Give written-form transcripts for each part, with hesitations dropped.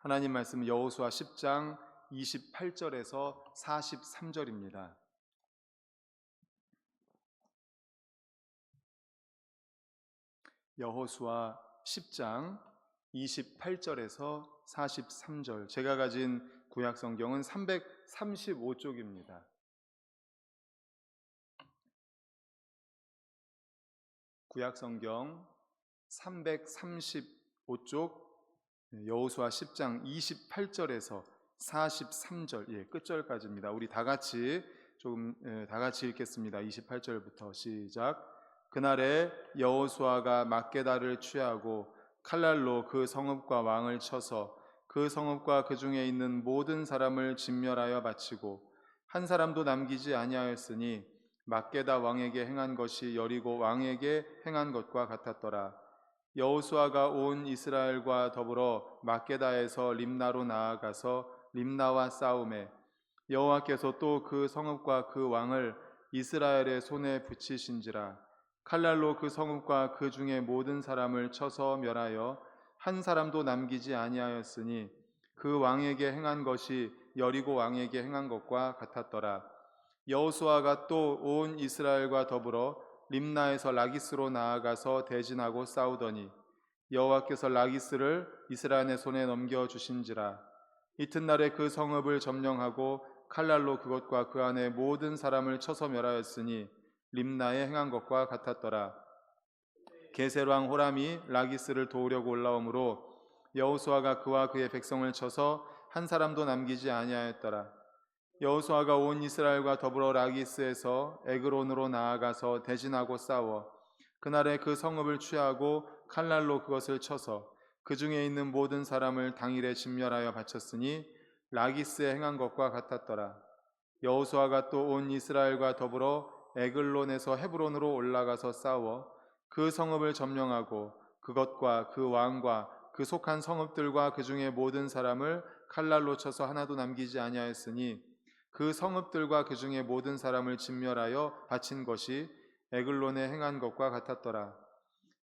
하나님 말씀 여호수아 10장 28절에서 43절입니다. 여호수아 10장 28절에서 43절. 제가 가진 구약 성경은 335쪽입니다. 구약 성경 335쪽 여호수아 10장 28절에서 43절, 끝절까지입니다. 우리 다 같이 읽겠습니다. 28절부터 시작. 그날에 여호수아가 막게다를 취하고 칼날로 그 성읍과 왕을 쳐서 그 성읍과 그 중에 있는 모든 사람을 진멸하여 바치고 한 사람도 남기지 아니하였으니 막게다 왕에게 행한 것이 여리고 왕에게 행한 것과 같았더라. 여호수아가 온 이스라엘과 더불어 막게다에서 림나로 나아가서 림나와 싸우매 여호와께서 또 그 성읍과 그 왕을 이스라엘의 손에 붙이신지라. 칼날로 그 성읍과 그 중에 모든 사람을 쳐서 멸하여 한 사람도 남기지 아니하였으니 그 왕에게 행한 것이 여리고 왕에게 행한 것과 같았더라. 여호수아가 또 온 이스라엘과 더불어 림나에서 라기스로 나아가서 대진하고 싸우더니 여호와께서 라기스를 이스라엘의 손에 넘겨주신지라. 이튿날에 그 성읍을 점령하고 칼날로 그것과 그 안에 모든 사람을 쳐서 멸하였으니 림나에 행한 것과 같았더라. 게셀 왕 호람이 라기스를 도우려고 올라오므로 여호수아가 그와 그의 백성을 쳐서 한 사람도 남기지 아니하였더라. 여호수아가 온 이스라엘과 더불어 라기스에서 에그론으로 나아가서 대진하고 싸워 그날에 그 성읍을 취하고 칼날로 그것을 쳐서 그 중에 있는 모든 사람을 당일에 진멸하여 바쳤으니 라기스에 행한 것과 같았더라. 여호수아가 또 온 이스라엘과 더불어 에글론에서 헤브론으로 올라가서 싸워 그 성읍을 점령하고 그것과 그 왕과 그 속한 성읍들과 그 중에 모든 사람을 칼날로 쳐서 하나도 남기지 아니하였으니 그 성읍들과 그 중에 모든 사람을 진멸하여 바친 것이 에글론에 행한 것과 같았더라.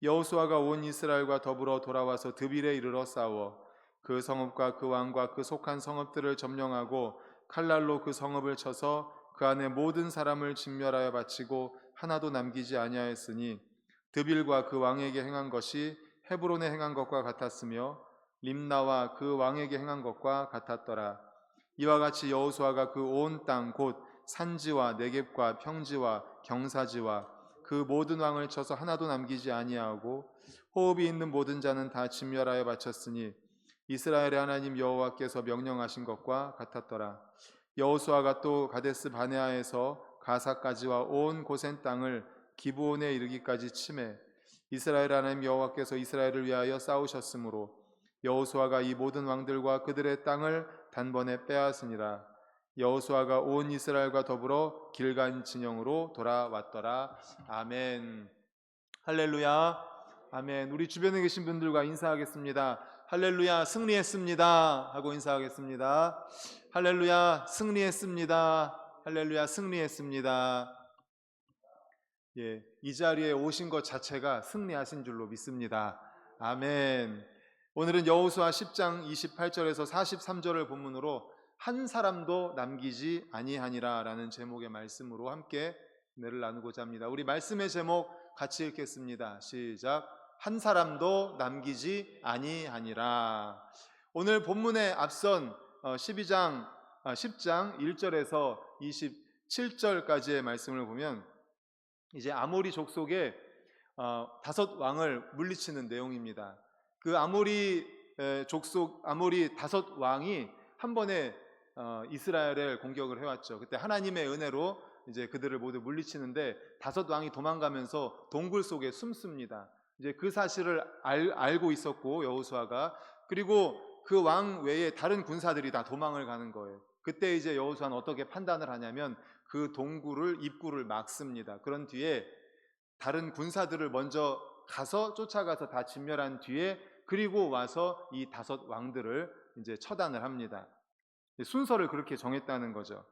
여호수아가 온 이스라엘과 더불어 돌아와서 드빌에 이르러 싸워 그 성읍과 그 왕과 그 속한 성읍들을 점령하고 칼날로 그 성읍을 쳐서 그 안에 모든 사람을 진멸하여 바치고 하나도 남기지 아니하였으니 드빌과 그 왕에게 행한 것이 헤브론에 행한 것과 같았으며 림나와 그 왕에게 행한 것과 같았더라. 이와 같이 여호수아가 그 온 땅 곧 산지와 네겝과 평지와 경사지와 그 모든 왕을 쳐서 하나도 남기지 아니하고 호흡이 있는 모든 자는 다 진멸하여 바쳤으니 이스라엘의 하나님 여호와께서 명령하신 것과 같았더라. 여호수아가 또 가데스 바네아에서 가사까지와 온 고센 땅을 기브온에 이르기까지 치매 이스라엘 하나님 여호와께서 이스라엘을 위하여 싸우셨으므로 여호수아가 이 모든 왕들과 그들의 땅을 단번에 빼앗으니라. 여호수아가 온 이스라엘과 더불어 길간 진영으로 돌아왔더라. 아멘. 할렐루야. 아멘. 우리 주변에 계신 분들과 인사하겠습니다. 할렐루야, 승리했습니다 하고 인사하겠습니다. 할렐루야, 승리했습니다. 할렐루야, 승리했습니다. 이 자리에 오신 것 자체가 승리하신 줄로 믿습니다. 아멘. 오늘은 여호수아 10장 28절에서 43절을 본문으로 한 사람도 남기지 아니하니라 라는 제목의 말씀으로 함께 은혜를 나누고자 합니다. 우리 말씀의 제목 같이 읽겠습니다. 시작. 한 사람도 남기지 아니하니라. 오늘 본문에 앞선 10장 1절에서 27절까지의 말씀을 보면 이제 아모리 족속의 5 왕을 물리치는 내용입니다. 그 아모리 5 왕이 한 번에 이스라엘을 공격을 해왔죠. 그때 하나님의 은혜로 이제 그들을 모두 물리치는데 5 왕이 도망가면서 동굴 속에 숨습니다. 이제 그 사실을 알고 있었고 여호수아가, 그리고 그 왕 외에 다른 군사들이 다 도망을 가는 거예요. 그때 이제 여호수아는 어떻게 판단을 하냐면 그 동굴을 입구를 막습니다. 그런 뒤에 다른 군사들을 먼저 쫓아가서 다 진멸한 뒤에 그리고 와서 이 5 왕들을 이제 처단을 합니다. 순서를 그렇게 정했다는 거죠.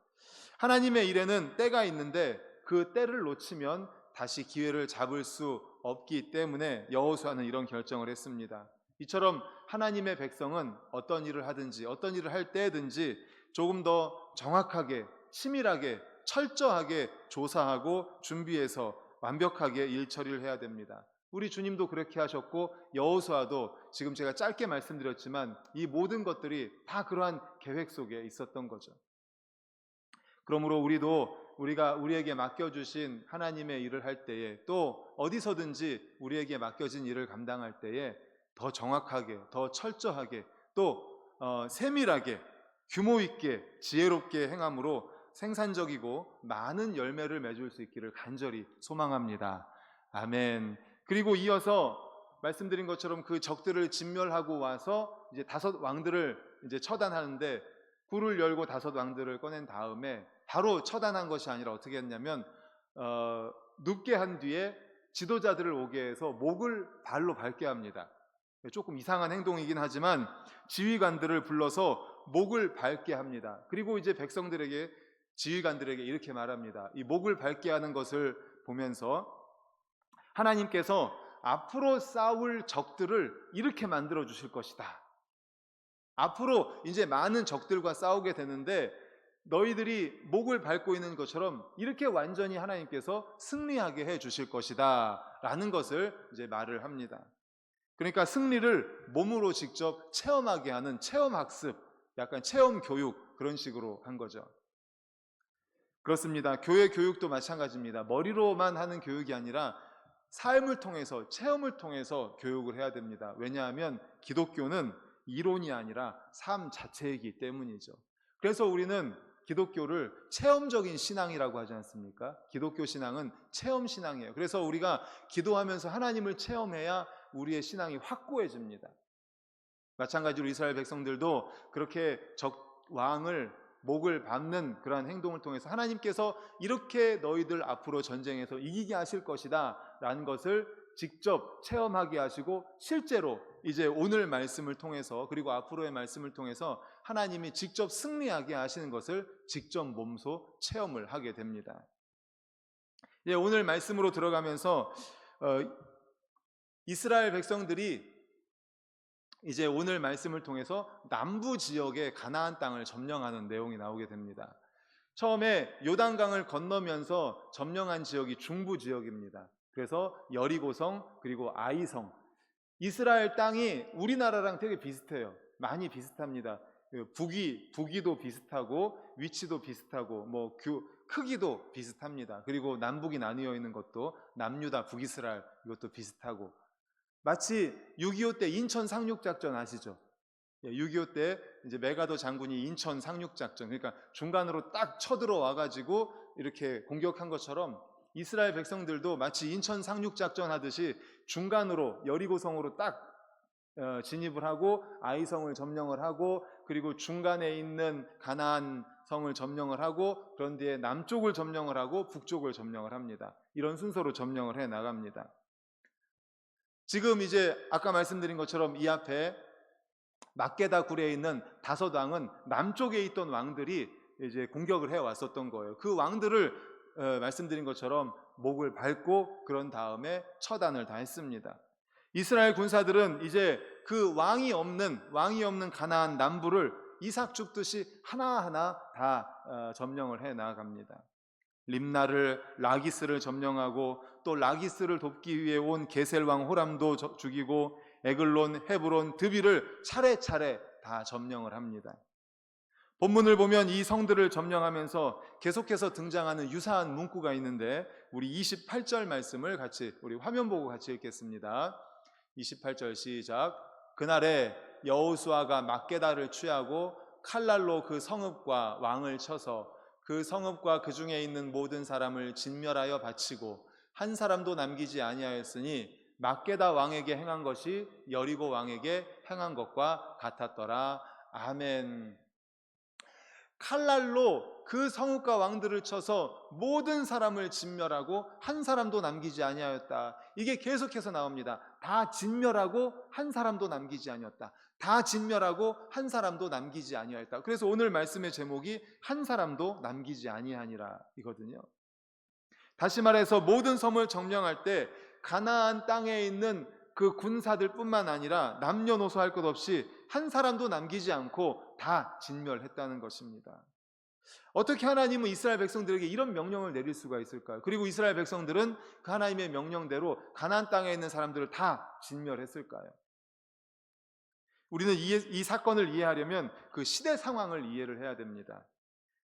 하나님의 일에는 때가 있는데 그 때를 놓치면 다시 기회를 잡을 수 없기 때문에 여호수아는 이런 결정을 했습니다. 이처럼 하나님의 백성은 어떤 일을 하든지 어떤 일을 할 때든지 조금 더 정확하게, 치밀하게, 철저하게 조사하고 준비해서 완벽하게 일 처리를 해야 됩니다. 우리 주님도 그렇게 하셨고 여호수아도 지금 제가 짧게 말씀드렸지만 이 모든 것들이 다 그러한 계획 속에 있었던 거죠. 그러므로 우리가 우리에게 맡겨주신 하나님의 일을 할 때에, 또 어디서든지 우리에게 맡겨진 일을 감당할 때에 더 정확하게, 더 철저하게, 또 세밀하게, 규모 있게, 지혜롭게 행함으로 생산적이고 많은 열매를 맺을 수 있기를 간절히 소망합니다. 아멘. 그리고 이어서 말씀드린 것처럼 그 적들을 진멸하고 와서 이제 5 왕들을 이제 처단하는데, 굴을 열고 5 왕들을 꺼낸 다음에 바로 처단한 것이 아니라 어떻게 했냐면 눕게 한 뒤에 지도자들을 오게 해서 목을 발로 밟게 합니다. 조금 이상한 행동이긴 하지만 지휘관들을 불러서 목을 밟게 합니다. 그리고 이제 백성들에게, 지휘관들에게 이렇게 말합니다. 이 목을 밟게 하는 것을 보면서 하나님께서 앞으로 싸울 적들을 이렇게 만들어 주실 것이다. 앞으로 이제 많은 적들과 싸우게 되는데 너희들이 목을 밟고 있는 것처럼 이렇게 완전히 하나님께서 승리하게 해 주실 것이다 라는 것을 이제 말을 합니다. 그러니까 승리를 몸으로 직접 체험하게 하는 체험학습, 약간 체험교육, 그런 식으로 한 거죠. 그렇습니다. 교회 교육도 마찬가지입니다. 머리로만 하는 교육이 아니라 삶을 통해서, 체험을 통해서 교육을 해야 됩니다. 왜냐하면 기독교는 이론이 아니라 삶 자체이기 때문이죠. 그래서 우리는 기독교를 체험적인 신앙이라고 하지 않습니까? 기독교 신앙은 체험 신앙이에요. 그래서 우리가 기도하면서 하나님을 체험해야 우리의 신앙이 확고해집니다. 마찬가지로 이스라엘 백성들도 그렇게 적 왕을 목을 밟는 그러한 행동을 통해서 하나님께서 이렇게 너희들 앞으로 전쟁에서 이기게 하실 것이다 라는 것을 직접 체험하게 하시고, 실제로 이제 오늘 말씀을 통해서, 그리고 앞으로의 말씀을 통해서 하나님이 직접 승리하게 하시는 것을 직접 몸소 체험을 하게 됩니다. 오늘 말씀으로 들어가면서 이스라엘 백성들이 이제 오늘 말씀을 통해서 남부 지역의 가나안 땅을 점령하는 내용이 나오게 됩니다. 처음에 요단강을 건너면서 점령한 지역이 중부 지역입니다. 그래서 여리고성, 그리고 아이성. 이스라엘 땅이 우리나라랑 되게 비슷해요. 많이 비슷합니다. 북위도 비슷하고 위치도 비슷하고 크기도 비슷합니다. 그리고 남북이 나뉘어 있는 것도 남유다, 북이스라엘, 이것도 비슷하고, 마치 6.25 때 인천 상륙작전 아시죠? 6.25 때 이제 메가더 장군이 인천 상륙작전, 그러니까 중간으로 딱 쳐들어와 가지고 이렇게 공격한 것처럼 이스라엘 백성들도 마치 인천 상륙작전 하듯이 중간으로 여리고성으로 딱 진입을 하고 아이성을 점령을 하고, 그리고 중간에 있는 가나안 성을 점령을 하고, 그런 뒤에 남쪽을 점령을 하고 북쪽을 점령을 합니다. 이런 순서로 점령을 해 나갑니다. 지금 이제 아까 말씀드린 것처럼 이 앞에 막게다 굴에 있는 5 왕은 남쪽에 있던 왕들이 이제 공격을 해 왔었던 거예요. 그 왕들을 말씀드린 것처럼 목을 밟고 그런 다음에 처단을 다 했습니다. 이스라엘 군사들은 이제 그 왕이 없는 가나안 남부를 이삭 줍듯이 하나하나 다 점령을 해 나갑니다. 림나를, 라기스를 점령하고, 또 라기스를 돕기 위해 온 게셀 왕 호람도 죽이고, 에글론, 헤브론, 드비를 차례차례 다 점령을 합니다. 본문을 보면 이 성들을 점령하면서 계속해서 등장하는 유사한 문구가 있는데, 우리 28절 말씀을 같이, 우리 화면 보고 같이 읽겠습니다. 28절 시작. 그날에 여호수아가 막게다를 취하고 칼날로 그 성읍과 왕을 쳐서 그 성읍과 그 중에 있는 모든 사람을 진멸하여 바치고 한 사람도 남기지 아니하였으니 막게다 왕에게 행한 것이 여리고 왕에게 행한 것과 같았더라. 아멘. 칼날로 그 성읍과 왕들을 쳐서 모든 사람을 진멸하고 한 사람도 남기지 아니하였다. 이게 계속해서 나옵니다. 다 진멸하고 한 사람도 남기지 아니었다. 다 진멸하고 한 사람도 남기지 아니하였다. 그래서 오늘 말씀의 제목이 한 사람도 남기지 아니하니라 이거든요. 다시 말해서 모든 섬을 점령할 때 가나안 땅에 있는 그 군사들뿐만 아니라 남녀노소 할 것 없이 한 사람도 남기지 않고 다 진멸했다는 것입니다. 어떻게 하나님은 이스라엘 백성들에게 이런 명령을 내릴 수가 있을까요? 그리고 이스라엘 백성들은 그 하나님의 명령대로 가나안 땅에 있는 사람들을 다 진멸했을까요? 우리는 이 사건을 이해하려면 그 시대 상황을 이해를 해야 됩니다.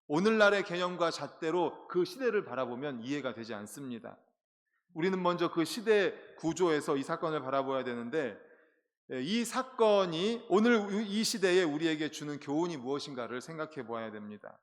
오늘날의 개념과 잣대로 그 시대를 바라보면 이해가 되지 않습니다. 우리는 먼저 그 시대 구조에서 이 사건을 바라봐야 되는데, 이 사건이 오늘 이 시대에 우리에게 주는 교훈이 무엇인가를 생각해 보아야 됩니다.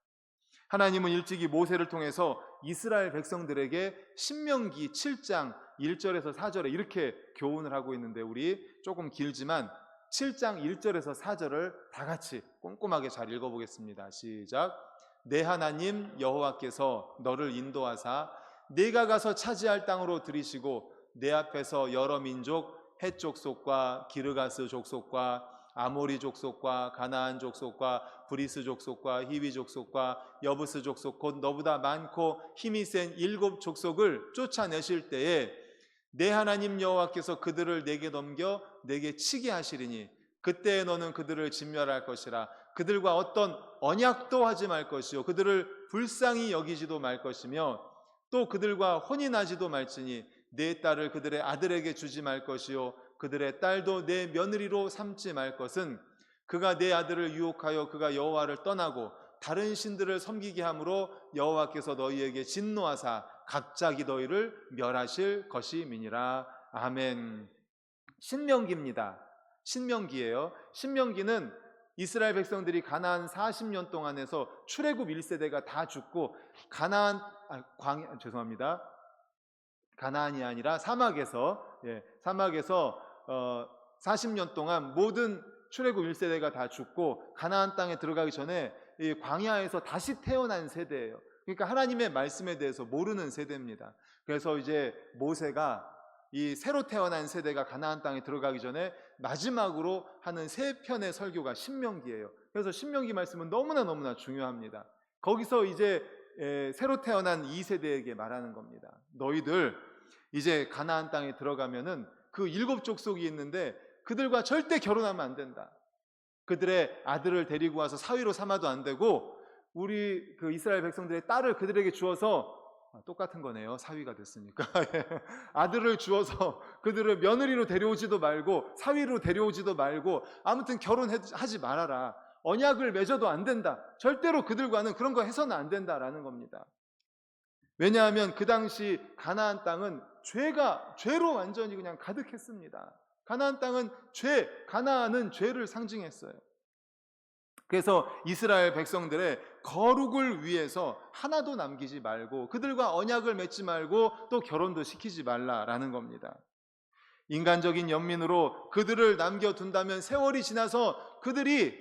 하나님은 일찍이 모세를 통해서 이스라엘 백성들에게 신명기 7장 1절에서 4절에 이렇게 교훈을 하고 있는데, 우리 조금 길지만 7장 1절에서 4절을 다 같이 꼼꼼하게 잘 읽어보겠습니다. 시작. 내 하나님 여호와께서 너를 인도하사 네가 가서 차지할 땅으로 들이시고 내 앞에서 여러 민족 헷 족속과 기르가스 족속과 아모리 족속과 가나안 족속과 브리스 족속과 히위 족속과 여부스 족속 곧 너보다 많고 힘이 센 7 족속을 쫓아내실 때에 내 하나님 여호와께서 그들을 내게 넘겨 내게 치게 하시리니 그때에 너는 그들을 진멸할 것이라. 그들과 어떤 언약도 하지 말 것이요 그들을 불쌍히 여기지도 말 것이며 또 그들과 혼인하지도 말지니 내 딸을 그들의 아들에게 주지 말 것이요 그들의 딸도 내 며느리로 삼지 말 것은 그가 내 아들을 유혹하여 그가 여호와를 떠나고 다른 신들을 섬기게 함으로 여호와께서 너희에게 진노하사 갑자기 너희를 멸하실 것임이니라. 아멘. 신명기입니다. 신명기예요. 신명기는 이스라엘 백성들이 가나안 40년 동안에서 출애굽 1세대가 다 죽고 가나안이 아니라 사막에서 40년 동안 모든 출애굽 1세대가 다 죽고 가나안 땅에 들어가기 전에 이 광야에서 다시 태어난 세대예요. 그러니까 하나님의 말씀에 대해서 모르는 세대입니다. 그래서 이제 모세가 이 새로 태어난 세대가 가나안 땅에 들어가기 전에 마지막으로 하는 3편의 설교가 신명기예요. 그래서 신명기 말씀은 너무나 중요합니다. 거기서 이제 새로 태어난 2세대에게 말하는 겁니다. 너희들 이제 가나안 땅에 들어가면은 그 7 족속이 있는데 그들과 절대 결혼하면 안 된다. 그들의 아들을 데리고 와서 사위로 삼아도 안 되고 우리 그 이스라엘 백성들의 딸을 그들에게 주어서 똑같은 거네요. 사위가 됐으니까. 아들을 주어서 그들을 며느리로 데려오지도 말고 사위로 데려오지도 말고 아무튼 결혼하지 말아라. 언약을 맺어도 안 된다. 절대로 그들과는 그런 거 해서는 안 된다라는 겁니다. 왜냐하면 그 당시 가나안 땅은 죄로 완전히 그냥 가득했습니다. 가나안 땅은 가나안은 죄를 상징했어요. 그래서 이스라엘 백성들의 거룩을 위해서 하나도 남기지 말고 그들과 언약을 맺지 말고 또 결혼도 시키지 말라라는 겁니다. 인간적인 연민으로 그들을 남겨둔다면 세월이 지나서 그들이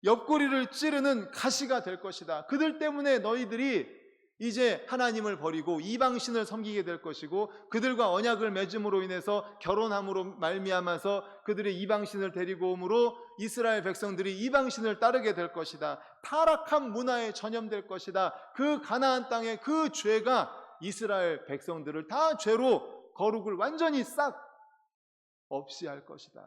옆구리를 찌르는 가시가 될 것이다. 그들 때문에 너희들이 이제 하나님을 버리고 이방신을 섬기게 될 것이고 그들과 언약을 맺음으로 인해서 결혼함으로 말미암아서 그들의 이방신을 데리고 오므로 이스라엘 백성들이 이방신을 따르게 될 것이다. 타락한 문화에 전염될 것이다. 그 가나안 땅의 그 죄가 이스라엘 백성들을 다 죄로 거룩을 완전히 싹 없이 할 것이다.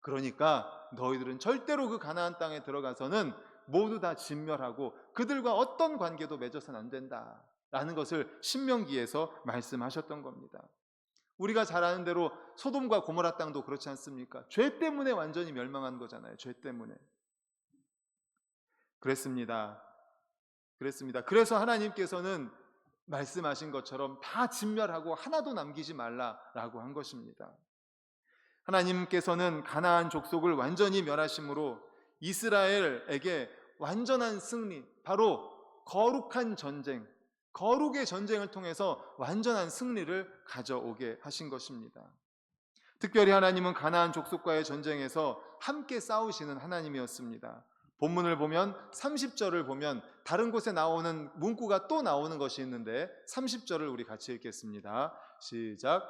그러니까 너희들은 절대로 그 가나안 땅에 들어가서는 모두 다 진멸하고 그들과 어떤 관계도 맺어서는 안 된다라는 것을 신명기에서 말씀하셨던 겁니다. 우리가 잘 아는 대로 소돔과 고모라 땅도 그렇지 않습니까? 죄 때문에 완전히 멸망한 거잖아요. 죄 때문에. 그랬습니다. 그래서 하나님께서는 말씀하신 것처럼 다 진멸하고 하나도 남기지 말라라고 한 것입니다. 하나님께서는 가나안 족속을 완전히 멸하심으로 이스라엘에게 완전한 승리, 바로 거룩한 전쟁, 거룩의 전쟁을 통해서 완전한 승리를 가져오게 하신 것입니다. 특별히 하나님은 가나안 족속과의 전쟁에서 함께 싸우시는 하나님이었습니다. 본문을 보면 30절을 보면 다른 곳에 나오는 문구가 또 나오는 것이 있는데 30절을 우리 같이 읽겠습니다. 시작.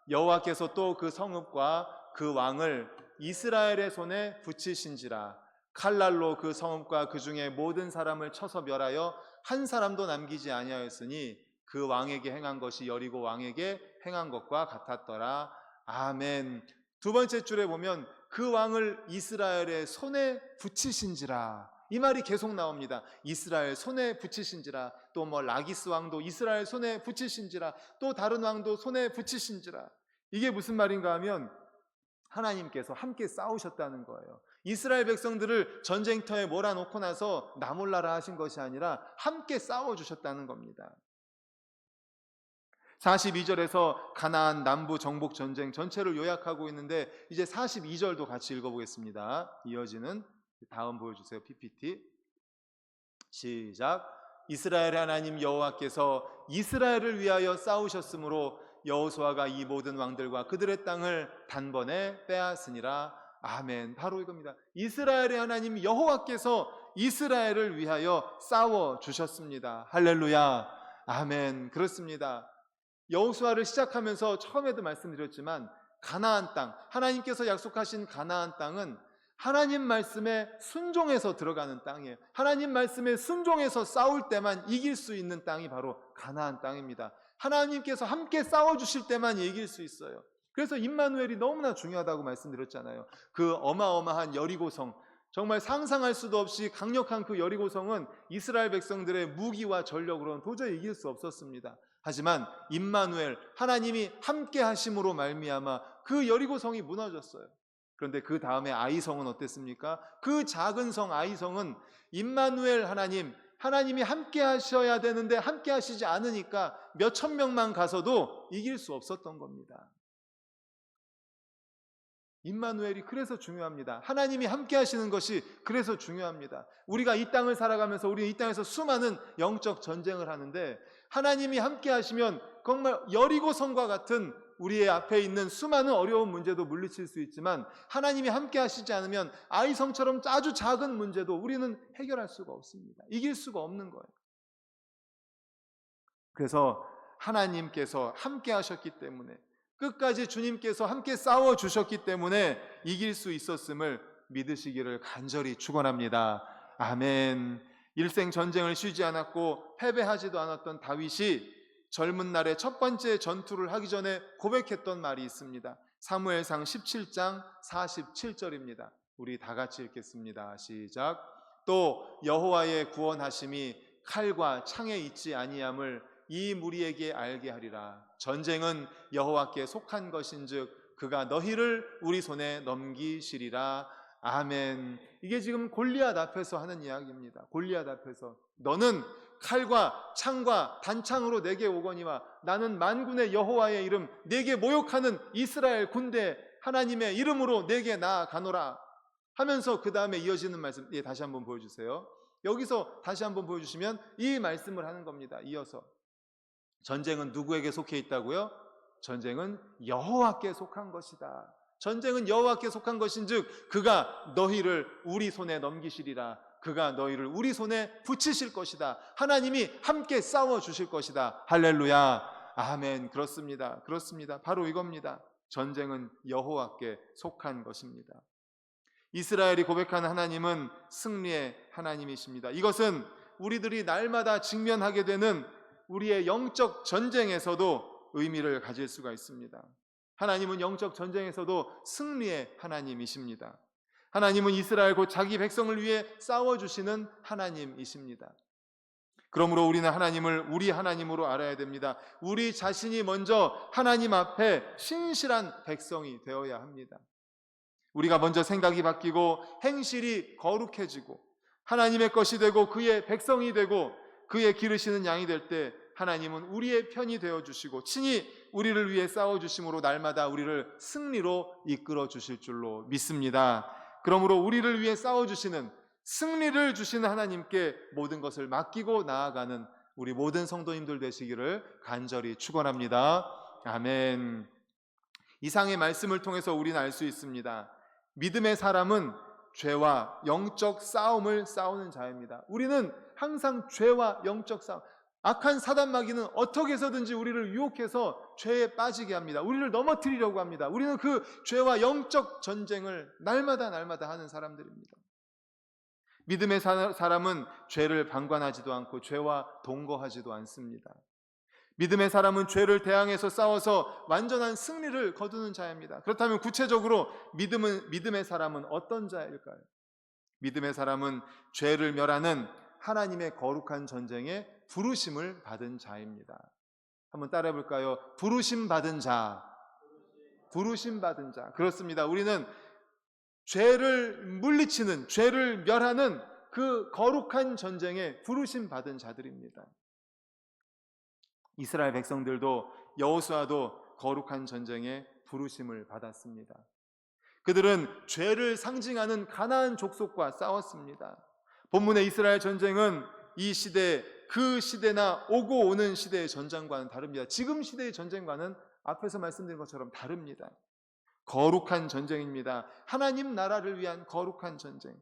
여호와께서 또 그 성읍과 그 왕을 이스라엘의 손에 붙이신지라. 칼날로 그 성읍과 그 중에 모든 사람을 쳐서 멸하여 한 사람도 남기지 아니하였으니 그 왕에게 행한 것이 여리고 왕에게 행한 것과 같았더라. 아멘. 두 번째 줄에 보면 그 왕을 이스라엘의 손에 붙이신지라, 이 말이 계속 나옵니다. 이스라엘 손에 붙이신지라, 또 뭐 라기스 왕도 이스라엘 손에 붙이신지라, 또 다른 왕도 손에 붙이신지라. 이게 무슨 말인가 하면 하나님께서 함께 싸우셨다는 거예요. 이스라엘 백성들을 전쟁터에 몰아놓고 나서 나 몰라라 하신 것이 아니라 함께 싸워주셨다는 겁니다. 42절에서 가나안 남부 정복 전쟁 전체를 요약하고 있는데, 이제 42절도 같이 읽어보겠습니다. 이어지는 다음 보여주세요. PPT 시작. 이스라엘의 하나님 여호와께서 이스라엘을 위하여 싸우셨으므로 여호수아가 이 모든 왕들과 그들의 땅을 단번에 빼앗으니라. 아멘. 바로 이겁니다. 이스라엘의 하나님 여호와께서 이스라엘을 위하여 싸워주셨습니다. 할렐루야. 아멘. 그렇습니다. 여호수아를 시작하면서 처음에도 말씀드렸지만 가나안 땅, 하나님께서 약속하신 가나안 땅은 하나님 말씀에 순종해서 들어가는 땅이에요. 하나님 말씀에 순종해서 싸울 때만 이길 수 있는 땅이 바로 가나안 땅입니다. 하나님께서 함께 싸워주실 때만 이길 수 있어요. 그래서 임마누엘이 너무나 중요하다고 말씀드렸잖아요. 그 어마어마한 여리고성, 정말 상상할 수도 없이 강력한 그 여리고성은 이스라엘 백성들의 무기와 전력으로는 도저히 이길 수 없었습니다. 하지만 임마누엘, 하나님이 함께 하심으로 말미암아 그 여리고성이 무너졌어요. 그런데 그 다음에 아이성은 어땠습니까? 그 작은 성 아이성은 임마누엘 하나님, 하나님이 함께 하셔야 되는데 함께 하시지 않으니까 몇천 명만 가서도 이길 수 없었던 겁니다. 임마누엘이 그래서 중요합니다. 하나님이 함께 하시는 것이 그래서 중요합니다. 우리가 이 땅을 살아가면서 우리 이 땅에서 수많은 영적 전쟁을 하는데 하나님이 함께 하시면 정말 여리고성과 같은 우리의 앞에 있는 수많은 어려운 문제도 물리칠 수 있지만, 하나님이 함께 하시지 않으면 아이성처럼 아주 작은 문제도 우리는 해결할 수가 없습니다. 이길 수가 없는 거예요. 그래서 하나님께서 함께 하셨기 때문에, 끝까지 주님께서 함께 싸워주셨기 때문에 이길 수 있었음을 믿으시기를 간절히 축원합니다. 아멘. 일생 전쟁을 쉬지 않았고 패배하지도 않았던 다윗이 젊은 날에 첫 번째 전투를 하기 전에 고백했던 말이 있습니다. 사무엘상 17장 47절입니다. 우리 다 같이 읽겠습니다. 시작. 또 여호와의 구원하심이 칼과 창에 있지 아니함을 이 무리에게 알게 하리라. 전쟁은 여호와께 속한 것인즉 그가 너희를 우리 손에 넘기시리라. 아멘. 이게 지금 골리앗 앞에서 하는 이야기입니다. 골리앗 앞에서 너는 칼과 창과 단창으로 내게 오거니와 나는 만군의 여호와의 이름, 내게 모욕하는 이스라엘 군대 하나님의 이름으로 내게 나아가노라 하면서 그 다음에 이어지는 말씀, 다시 한번 보여주세요. 여기서 다시 한번 보여주시면 이 말씀을 하는 겁니다. 이어서 전쟁은 누구에게 속해 있다고요? 전쟁은 여호와께 속한 것이다. 전쟁은 여호와께 속한 것인즉 그가 너희를 우리 손에 넘기시리라. 그가 너희를 우리 손에 붙이실 것이다. 하나님이 함께 싸워주실 것이다. 할렐루야. 아멘. 그렇습니다. 그렇습니다. 바로 이겁니다. 전쟁은 여호와께 속한 것입니다. 이스라엘이 고백하는 하나님은 승리의 하나님이십니다. 이것은 우리들이 날마다 직면하게 되는 우리의 영적 전쟁에서도 의미를 가질 수가 있습니다. 하나님은 영적 전쟁에서도 승리의 하나님이십니다. 하나님은 이스라엘 곧 자기 백성을 위해 싸워주시는 하나님이십니다. 그러므로 우리는 하나님을 우리 하나님으로 알아야 됩니다. 우리 자신이 먼저 하나님 앞에 신실한 백성이 되어야 합니다. 우리가 먼저 생각이 바뀌고 행실이 거룩해지고 하나님의 것이 되고 그의 백성이 되고 그의 기르시는 양이 될 때 하나님은 우리의 편이 되어주시고 친히 우리를 위해 싸워주심으로 날마다 우리를 승리로 이끌어 주실 줄로 믿습니다. 그러므로 우리를 위해 싸워주시는, 승리를 주시는 하나님께 모든 것을 맡기고 나아가는 우리 모든 성도님들 되시기를 간절히 축원합니다. 아멘. 이상의 말씀을 통해서 우리는 알 수 있습니다. 믿음의 사람은 죄와 영적 싸움을 싸우는 자입니다. 우리는 항상 죄와 영적 싸움, 악한 사단 마귀는 어떻게 해서든지 우리를 유혹해서 죄에 빠지게 합니다. 우리를 넘어뜨리려고 합니다. 우리는 그 죄와 영적 전쟁을 날마다 하는 사람들입니다. 믿음의 사람은 죄를 방관하지도 않고 죄와 동거하지도 않습니다. 믿음의 사람은 죄를 대항해서 싸워서 완전한 승리를 거두는 자입니다. 그렇다면 구체적으로 믿음의 사람은 어떤 자일까요? 믿음의 사람은 죄를 멸하는 하나님의 거룩한 전쟁에 부르심을 받은 자입니다. 한번 따라해 볼까요? 부르심 받은 자. 부르심 받은 자. 그렇습니다. 우리는 죄를 물리치는, 죄를 멸하는 그 거룩한 전쟁에 부르심 받은 자들입니다. 이스라엘 백성들도 여호수아도 거룩한 전쟁에 부르심을 받았습니다. 그들은 죄를 상징하는 가나안 족속과 싸웠습니다. 본문의 이스라엘 전쟁은 이 시대, 그 시대나 오고 오는 시대의 전쟁과는 다릅니다. 지금 시대의 전쟁과는 앞에서 말씀드린 것처럼 다릅니다. 거룩한 전쟁입니다. 하나님 나라를 위한 거룩한 전쟁.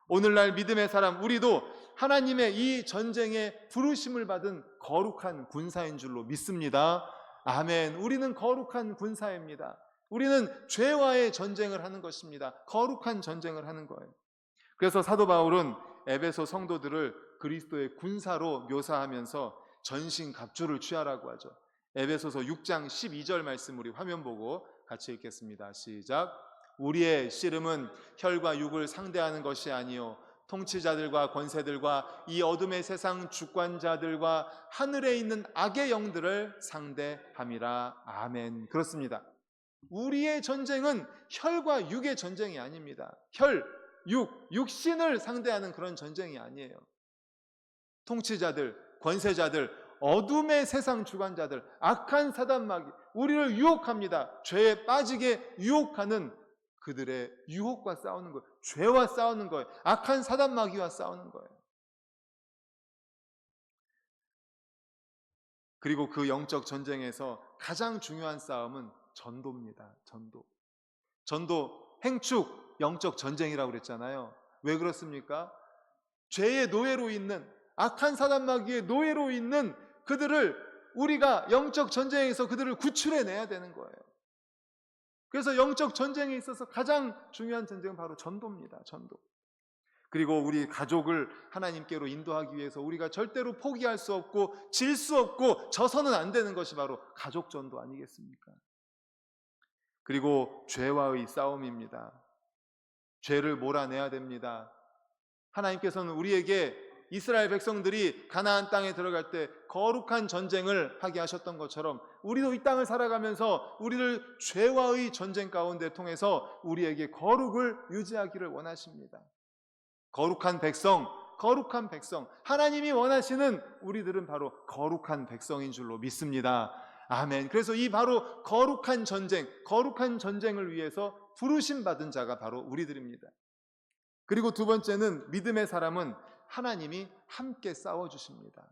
오늘날 믿음의 사람, 우리도 하나님의 이 전쟁에 부르심을 받은 거룩한 군사인 줄로 믿습니다. 아멘. 우리는 거룩한 군사입니다. 우리는 죄와의 전쟁을 하는 것입니다. 거룩한 전쟁을 하는 거예요. 그래서 사도 바울은 에베소 성도들을 그리스도의 군사로 묘사하면서 전신갑주를 취하라고 하죠. 에베소서 6장 12절 말씀 우리 화면 보고 같이 읽겠습니다. 시작. 우리의 씨름은 혈과 육을 상대하는 것이 아니요 통치자들과 권세들과 이 어둠의 세상 주권자들과 하늘에 있는 악의 영들을 상대함이라. 아멘. 그렇습니다. 우리의 전쟁은 혈과 육의 전쟁이 아닙니다. 혈, 육신을 상대하는 그런 전쟁이 아니에요. 통치자들, 권세자들, 어둠의 세상 주관자들, 악한 사단마귀, 우리를 유혹합니다. 죄에 빠지게 유혹하는 그들의 유혹과 싸우는 거예요. 죄와 싸우는 거예요. 악한 사단마귀와 싸우는 거예요. 그리고 그 영적 전쟁에서 가장 중요한 싸움은 전도입니다. 전도, 행축, 영적 전쟁이라고 그랬잖아요. 왜 그렇습니까? 죄의 노예로 있는, 악한 사단마귀의 노예로 있는 그들을 우리가 영적 전쟁에서 그들을 구출해내야 되는 거예요. 그래서 영적 전쟁에 있어서 가장 중요한 전쟁은 바로 전도입니다. 전도. 그리고 우리 가족을 하나님께로 인도하기 위해서 우리가 절대로 포기할 수 없고 질 수 없고 져서는 안 되는 것이 바로 가족 전도 아니겠습니까? 그리고 죄와의 싸움입니다. 죄를 몰아내야 됩니다. 하나님께서는 우리에게 이스라엘 백성들이 가나안 땅에 들어갈 때 거룩한 전쟁을 하게 하셨던 것처럼 우리도 이 땅을 살아가면서 우리를 죄와의 전쟁 가운데 통해서 우리에게 거룩을 유지하기를 원하십니다. 거룩한 백성, 하나님이 원하시는 우리들은 바로 거룩한 백성인 줄로 믿습니다. 아멘. 그래서 이 바로 거룩한 전쟁을 위해서 부르심 받은 자가 바로 우리들입니다. 그리고 두 번째는 믿음의 사람은 하나님이 함께 싸워주십니다.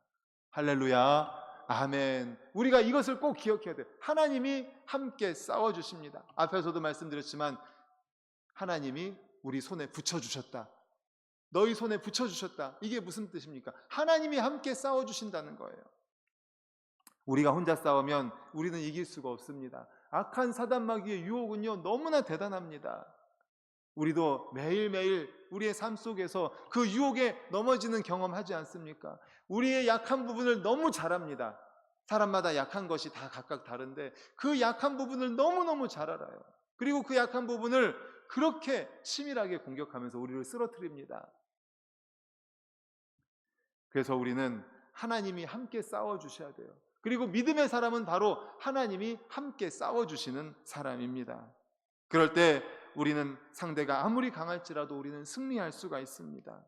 할렐루야. 아멘. 우리가 이것을 꼭 기억해야 돼요. 하나님이 함께 싸워주십니다. 앞에서도 말씀드렸지만 하나님이 우리 손에 붙여주셨다. 너희 손에 붙여주셨다. 이게 무슨 뜻입니까? 하나님이 함께 싸워주신다는 거예요. 우리가 혼자 싸우면 우리는 이길 수가 없습니다. 악한 사단마귀의 유혹은요 너무나 대단합니다. 우리도 매일매일 우리의 삶 속에서 그 유혹에 넘어지는 경험하지 않습니까? 우리의 약한 부분을 너무 잘 압니다. 사람마다 약한 것이 다 각각 다른데 그 약한 부분을 너무너무 잘 알아요. 그리고 그 약한 부분을 그렇게 치밀하게 공격하면서 우리를 쓰러뜨립니다. 그래서 우리는 하나님이 함께 싸워주셔야 돼요. 그리고 믿음의 사람은 바로 하나님이 함께 싸워주시는 사람입니다. 그럴 때 우리는 상대가 아무리 강할지라도 우리는 승리할 수가 있습니다.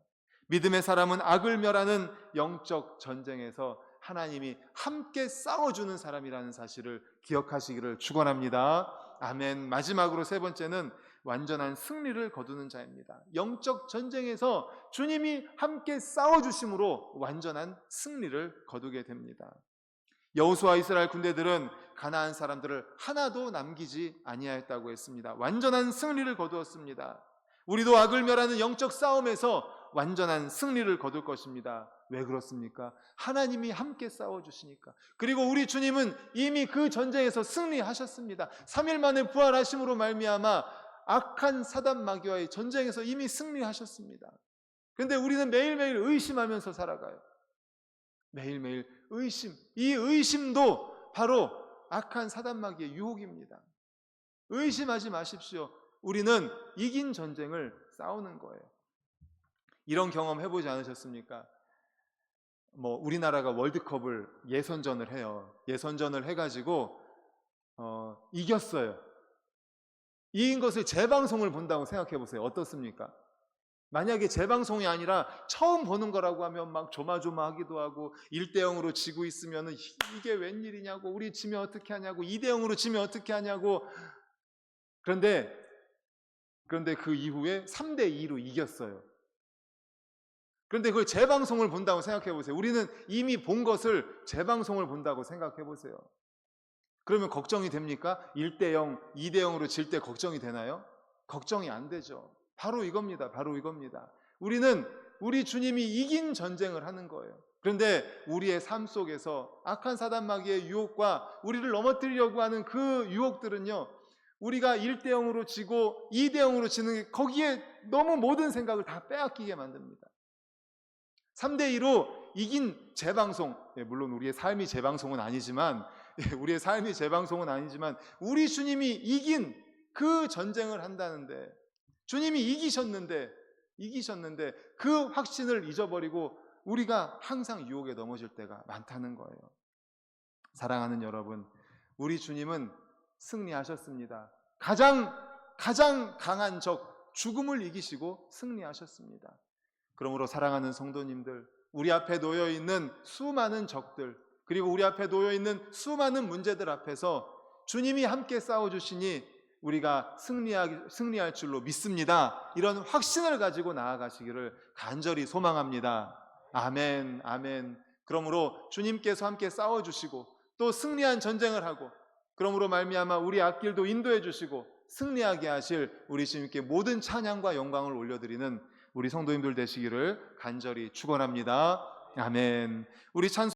믿음의 사람은 악을 멸하는 영적 전쟁에서 하나님이 함께 싸워주는 사람이라는 사실을 기억하시기를 축원합니다. 아멘. 마지막으로 세 번째는 완전한 승리를 거두는 자입니다. 영적 전쟁에서 주님이 함께 싸워주심으로 완전한 승리를 거두게 됩니다. 여호수아 이스라엘 군대들은 가나안 사람들을 하나도 남기지 아니하였다고 했습니다. 완전한 승리를 거두었습니다. 우리도 악을 멸하는 영적 싸움에서 완전한 승리를 거둘 것입니다. 왜 그렇습니까? 하나님이 함께 싸워주시니까. 그리고 우리 주님은 이미 그 전쟁에서 승리하셨습니다. 3일 만에 부활하심으로 말미암아 악한 사단 마귀와의 전쟁에서 이미 승리하셨습니다. 그런데 우리는 매일매일 의심하면서 살아가요. 매일매일 의심, 이 의심도 바로 악한 사단마귀의 유혹입니다. 의심하지 마십시오. 우리는 이긴 전쟁을 싸우는 거예요. 이런 경험 해보지 않으셨습니까? 우리나라가 월드컵을 예선전을 해요. 예선전을 해가지고 이겼어요. 이긴 것을 재방송을 본다고 생각해 보세요. 어떻습니까? 만약에 재방송이 아니라 처음 보는 거라고 하면 막 조마조마하기도 하고 1대0으로 지고 있으면 이게 웬일이냐고, 우리 지면 어떻게 하냐고, 2대0으로 지면 어떻게 하냐고. 그런데 그 이후에 3대2로 이겼어요. 그런데 그걸 재방송을 본다고 생각해 보세요. 우리는 이미 본 것을 재방송을 본다고 생각해 보세요. 그러면 걱정이 됩니까? 1대0, 2대0으로 질 때 걱정이 되나요? 걱정이 안 되죠. 바로 이겁니다. 바로 이겁니다. 우리는 우리 주님이 이긴 전쟁을 하는 거예요. 그런데 우리의 삶 속에서 악한 사단마귀의 유혹과 우리를 넘어뜨리려고 하는 그 유혹들은요, 우리가 1대0으로 지고 2대0으로 지는 게 거기에 너무 모든 생각을 다 빼앗기게 만듭니다. 3대2로 이긴 재방송, 물론 우리의 삶이 재방송은 아니지만 우리 주님이 이긴 그 전쟁을 한다는데, 주님이 이기셨는데 그 확신을 잊어버리고 우리가 항상 유혹에 넘어질 때가 많다는 거예요. 사랑하는 여러분, 우리 주님은 승리하셨습니다. 가장 강한 적 죽음을 이기시고 승리하셨습니다. 그러므로 사랑하는 성도님들, 우리 앞에 놓여있는 수많은 적들, 그리고 우리 앞에 놓여있는 수많은 문제들 앞에서 주님이 함께 싸워주시니 우리가 승리할 줄로 믿습니다. 이런 확신을 가지고 나아가시기를 간절히 소망합니다. 아멘, 아멘. 그러므로 주님께서 함께 싸워주시고 또 승리한 전쟁을 하고, 그러므로 말미암아 우리 앞길도 인도해 주시고 승리하게 하실 우리 주님께 모든 찬양과 영광을 올려드리는 우리 성도님들 되시기를 간절히 축원합니다. 아멘. 우리 찬송